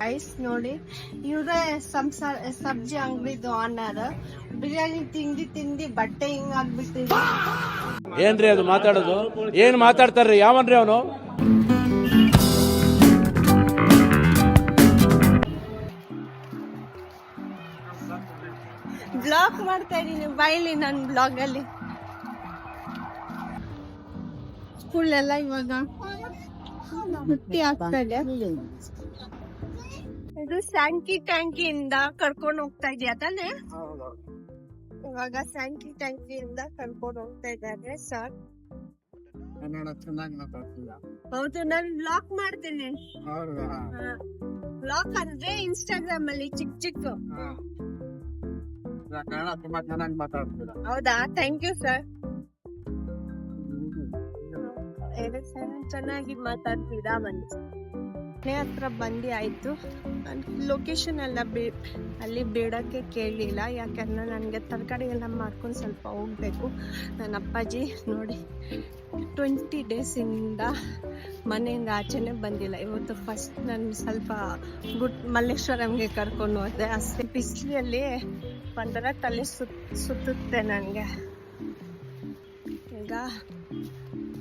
Guys ನೋಡಿ, ಇವ್ರೇ ಸಬ್ಜಿ ಅಂಗಡಿದು honour. Biryani ತಿಂದಿ ಬಟ್ಟೆ ಹಿಂಗಾಗ್ಬಿಟ್ಟಿದೆ. ಏನ್ರಿ ಅದು ಮಾತಾಡೋದು? ಏನ್ ಮಾತಾಡ್ತಾರ್ರಿ? ಯಾವನ್ರಿ ಅವನು? ಬ್ಲಾಗ್ ಮಾಡ್ತಾ ಇದೀನಿ ಬೈಲಿ ನನ್ನ ಬ್ಲಾಗ್ ಅಲ್ಲಿ. ಫುಲ್ ಎಲ್ಲ ಇವಾಗ ವೃತ್ತಿ ಆಗ್ತಾ ಇದೆ. ಇದು ಟ್ಯಾಂಕಿಯಿಂದ ಕರ್ಕೊಂಡು ಹೋಗ್ತಾ ಇದೆಯಾ ತಾನೆ? ಇವಾಗ ಟ್ಯಾಂಕಿಯಿಂದ ಕರ್ಕೊಂಡು ಹೋಗ್ತಾ ಇದ್ದಾರೆ ಸರ್. ಹೌದು, ನಾನು ಬ್ಲಾಗ್ ಮಾಡ್ತೀನಿ. ಬ್ಲಾಗ್ ಅಂದ್ರೆ ಇನ್ಸ್ಟಾಗ್ರಾಮ್ ಅಲ್ಲಿ ಚಿಕ್ಕ ತುಂಬಾ ಚೆನ್ನಾಗಿ ಮಾತಾಡ್ತೀರಾ. ಹೌದಾ? Thank you sir. ಚೆನ್ನಾಗಿ ಮಾತಾಡ್ತೀರಾ. ಮನೆ ಹತ್ರ ಬಂದಿ ಆಯ್ತು. ಲೊಕೇಶನ್ ಎಲ್ಲ ಅಲ್ಲಿ ಬಿಡಕ್ಕೆ ಕೇಳಲಿಲ್ಲ, ಯಾಕಂದ್ರೆ ನನಗೆ ತರಕಾರಿ ಎಲ್ಲ ಮಾಡ್ಕೊಂಡು ಸ್ವಲ್ಪ ಹೋಗ್ಬೇಕು. ನನ್ನ ಅಪ್ಪಾಜಿ ನೋಡಿ 20 ಡೇಸಿಂದ ಮನೆಯಿಂದ ಆಚೆನೆ ಬಂದಿಲ್ಲ. ಇವತ್ತು ಫಸ್ಟ್ ನಾನು ಸ್ವಲ್ಪ ಮಲ್ಲೇಶ್ವರಂಗೆ ಕರ್ಕೊಂಡು ಹೋದೆ. ಅಷ್ಟೇ ಬಿಸಿಲಲ್ಲಿ ಒಂಥರ ತಲೆ ಸುತ್ತುತ್ತೆ ನನಗೆ. ಈಗ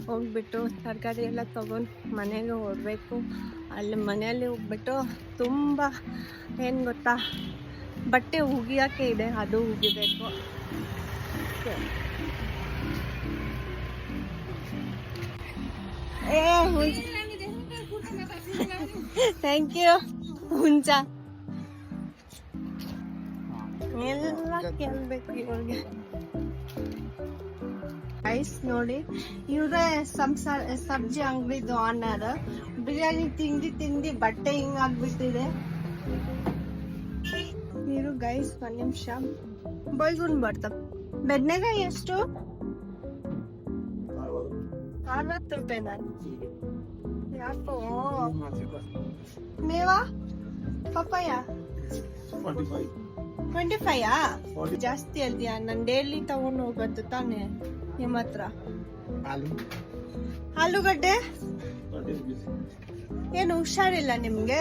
ಹೋಗ್ಬಿಟ್ಟು ತರಕಾರಿ ಎಲ್ಲ ತಗೊಂಡು ಮನೆಗೆ ಹೋಗ್ಬೇಕು. ಅಲ್ಲಿ ಮನೆಯಲ್ಲಿ ಹೋಗ್ಬಿಟ್ಟು ತುಂಬ ಏನು ಗೊತ್ತಾ, ಬಟ್ಟೆ ಉಗಿಯೋಕ್ಕೆ ಇದೆ, ಅದು ಉಗಿಬೇಕು. Thank you Huncha. ಎಲ್ಲ ಕೇಳ್ಬೇಕು ಇವ್ರಿಗೆ. ಗೈಸ್ ನೋಡಿ, ಇವ್ರೇ ಸಬ್ಜಿ ಅಂಗಡಿದು ಆನರ್. ಬಿರಿಯಾನಿ ತಿಂದಿ ಬಟ್ಟೆ ಹಿಂಗಾಗ್ಬಿಟ್ಟಿದೆ. ನೀರು ಗೈಸ್, 1 ನಿಮಿಷ ಬೈಗುನ್ ಬರ್ತಾವ. ಬೆಡ್ನೆಕಾಯಿ ಎಷ್ಟು? 60 ರೂಪಾಯಿ. ನಾನು ಯಾಕೋ ಮೇವಾ ಪಪ್ಪಾಯ 25 ಜಾಸ್ತಿ ಅಲ್ದಿಯಾ? ನಾನು ಡೈಲಿ ತಗೊಂಡು ಹೋಗೋದು ತಾನೆ ನಿಮ್ಮ ಹತ್ರ. ಆಲೂಗಡ್ಡೆ ಏನು ಹುಷಾರಿಲ್ಲ ನಿಮ್ಗೆ?